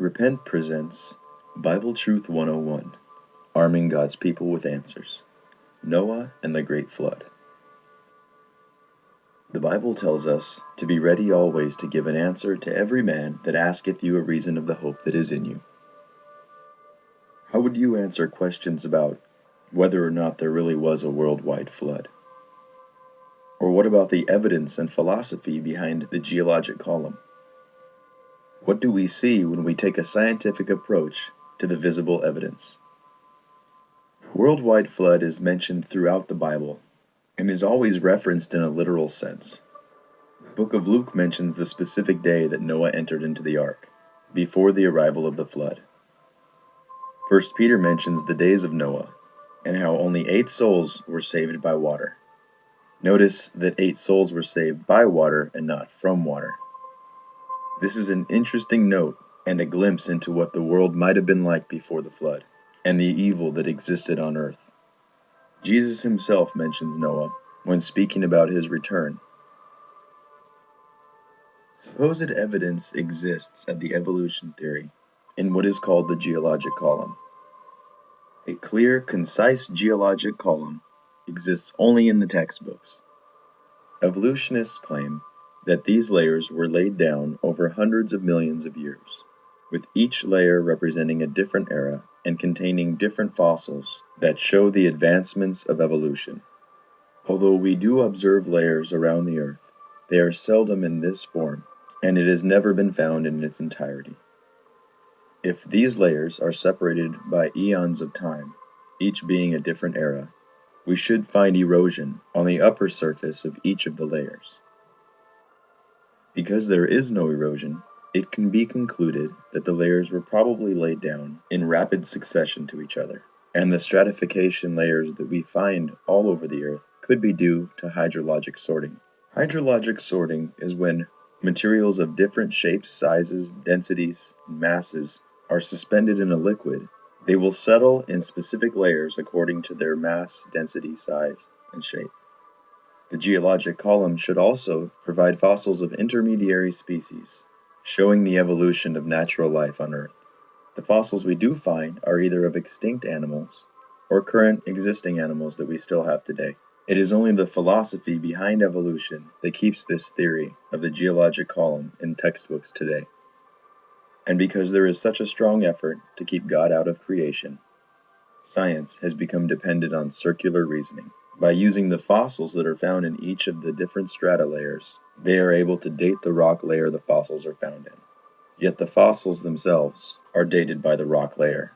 REP-ENT presents Bible Truth 101, Arming God's People with Answers, Noah and the Great Flood. The Bible tells us to be ready always to give an answer to every man that asketh you a reason of the hope that is in you. How would you answer questions about whether or not there really was a worldwide flood? Or what about the evidence and philosophy behind the geologic column? What do we see when we take a scientific approach to the visible evidence? Worldwide flood is mentioned throughout the Bible and is always referenced in a literal sense. The book of Luke mentions the specific day that Noah entered into the ark, before the arrival of the flood. 1 Peter mentions the days of Noah, and how only 8 souls were saved by water. Notice that 8 souls were saved by water and not from water. This is an interesting note and a glimpse into what the world might have been like before the flood, and the evil that existed on earth. Jesus himself mentions Noah when speaking about his return. Supposed evidence exists of the evolution theory in what is called the geologic column. A clear, concise geologic column exists only in the textbooks. Evolutionists claim that these layers were laid down over hundreds of millions of years, with each layer representing a different era and containing different fossils that show the advancements of evolution. Although we do observe layers around the earth, they are seldom in this form, and it has never been found in its entirety. If these layers are separated by eons of time, each being a different era, we should find erosion on the upper surface of each of the layers. Because there is no erosion, it can be concluded that the layers were probably laid down in rapid succession to each other, and the stratification layers that we find all over the earth could be due to hydrologic sorting. Hydrologic sorting is when materials of different shapes, sizes, densities, and masses are suspended in a liquid. They will settle in specific layers according to their mass, density, size, and shape. The geologic column should also provide fossils of intermediary species, showing the evolution of natural life on Earth. The fossils we do find are either of extinct animals or current existing animals that we still have today. It is only the philosophy behind evolution that keeps this theory of the geologic column in textbooks today. And because there is such a strong effort to keep God out of creation, science has become dependent on circular reasoning. By using the fossils that are found in each of the different strata layers, they are able to date the rock layer the fossils are found in. Yet the fossils themselves are dated by the rock layer.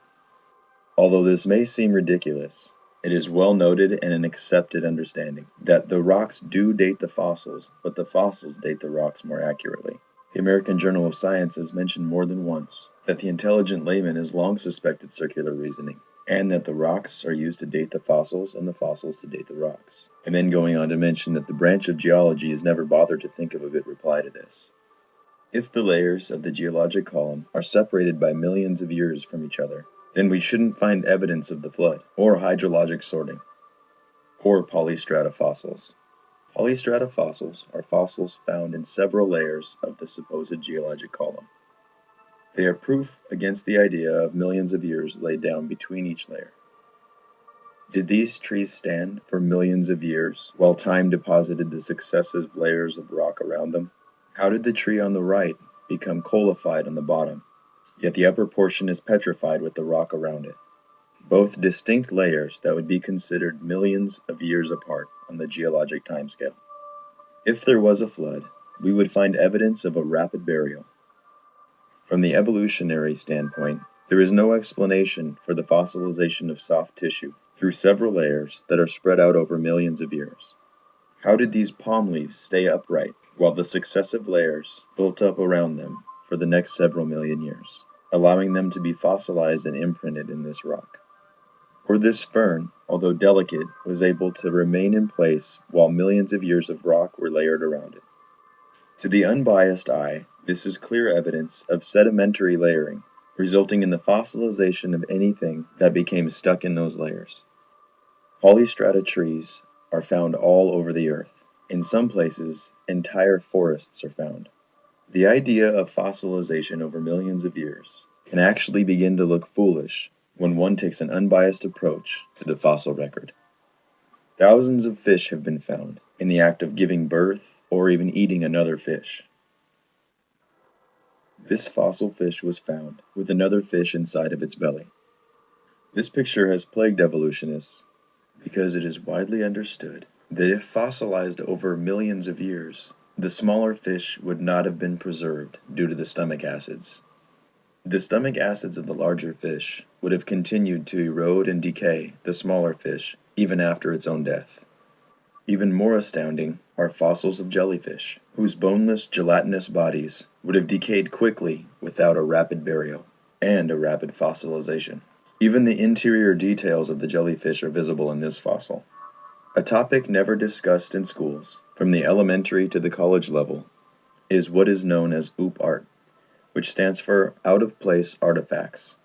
Although this may seem ridiculous, it is well noted and an accepted understanding that the rocks do date the fossils, but the fossils date the rocks more accurately. The American Journal of Science has mentioned more than once that the intelligent layman has long suspected circular reasoning, and that the rocks are used to date the fossils and the fossils to date the rocks. And then going on to mention that the branch of geology has never bothered to think of a good reply to this. If the layers of the geologic column are separated by millions of years from each other, then we shouldn't find evidence of the flood, or hydrologic sorting, or polystrata fossils. Polystrata fossils are fossils found in several layers of the supposed geologic column. They are proof against the idea of millions of years laid down between each layer. Did these trees stand for millions of years while time deposited the successive layers of rock around them? How did the tree on the right become coalified on the bottom, yet the upper portion is petrified with the rock around it? Both distinct layers that would be considered millions of years apart on the geologic timescale. If there was a flood, we would find evidence of a rapid burial. From the evolutionary standpoint, there is no explanation for the fossilization of soft tissue through several layers that are spread out over millions of years. How did these palm leaves stay upright while the successive layers built up around them for the next several million years, allowing them to be fossilized and imprinted in this rock? Or this fern, although delicate, was able to remain in place while millions of years of rock were layered around it. To the unbiased eye, this is clear evidence of sedimentary layering, resulting in the fossilization of anything that became stuck in those layers. Polystrata trees are found all over the earth. In some places, entire forests are found. The idea of fossilization over millions of years can actually begin to look foolish when one takes an unbiased approach to the fossil record. Thousands of fish have been found in the act of giving birth or even eating another fish. This fossil fish was found with another fish inside of its belly. This picture has plagued evolutionists because it is widely understood that if fossilized over millions of years, the smaller fish would not have been preserved due to the stomach acids. The stomach acids of the larger fish would have continued to erode and decay the smaller fish even after its own death. Even more astounding are fossils of jellyfish, whose boneless, gelatinous bodies would have decayed quickly without a rapid burial and a rapid fossilization. Even the interior details of the jellyfish are visible in this fossil. A topic never discussed in schools, from the elementary to the college level, is what is known as OOP-ART, which stands for out-of-place artifacts.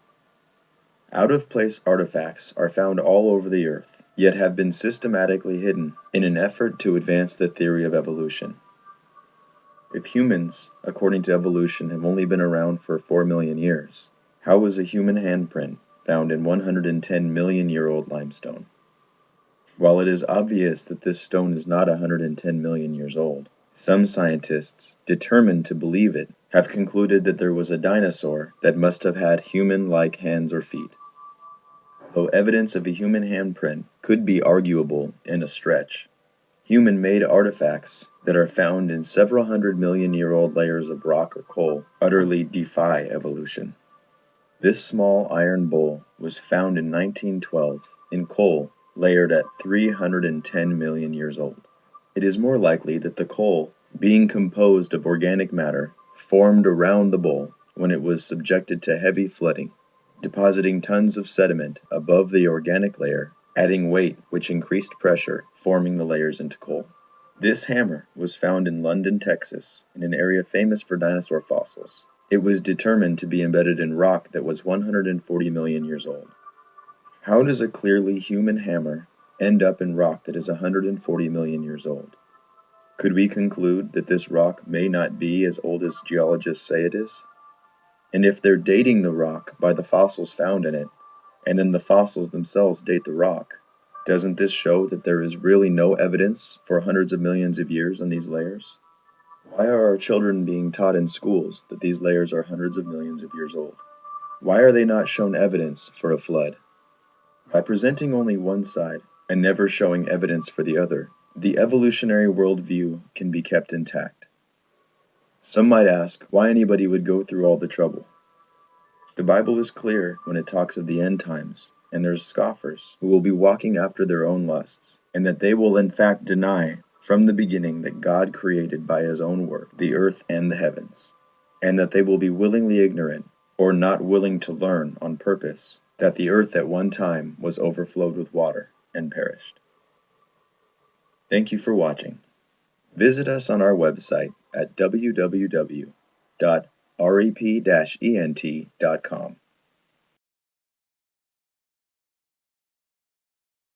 Out-of-place artifacts are found all over the earth, yet have been systematically hidden in an effort to advance the theory of evolution. If humans, according to evolution, have only been around for 4 million years, how was a human handprint found in 110-million-year-old limestone? While it is obvious that this stone is not 110 million years old, some scientists, determined to believe it, have concluded that there was a dinosaur that must have had human-like hands or feet. Though evidence of a human handprint could be arguable and a stretch, human-made artifacts that are found in several 100-million-year-old layers of rock or coal utterly defy evolution. This small iron bowl was found in 1912 in coal layered at 310 million years old. It is more likely that the coal, being composed of organic matter, formed around the bowl when it was subjected to heavy flooding, depositing tons of sediment above the organic layer, adding weight which increased pressure, forming the layers into coal. This hammer was found in London, Texas, in an area famous for dinosaur fossils. It was determined to be embedded in rock that was 140 million years old. How does a clearly human hammer end up in rock that is 140 million years old? Could we conclude that this rock may not be as old as geologists say it is? And if they're dating the rock by the fossils found in it, and then the fossils themselves date the rock, doesn't this show that there is really no evidence for hundreds of millions of years on these layers? Why are our children being taught in schools that these layers are hundreds of millions of years old? Why are they not shown evidence for a flood? By presenting only one side and never showing evidence for the other, the evolutionary worldview can be kept intact. Some might ask why anybody would go through all the trouble. The Bible is clear when it talks of the end times, and there's scoffers who will be walking after their own lusts, and that they will in fact deny from the beginning that God created by His own word the earth and the heavens, and that they will be willingly ignorant or not willing to learn on purpose that the earth at one time was overflowed with water and perished. Thank you for watching. Visit us on our website at www.rep-ent.com.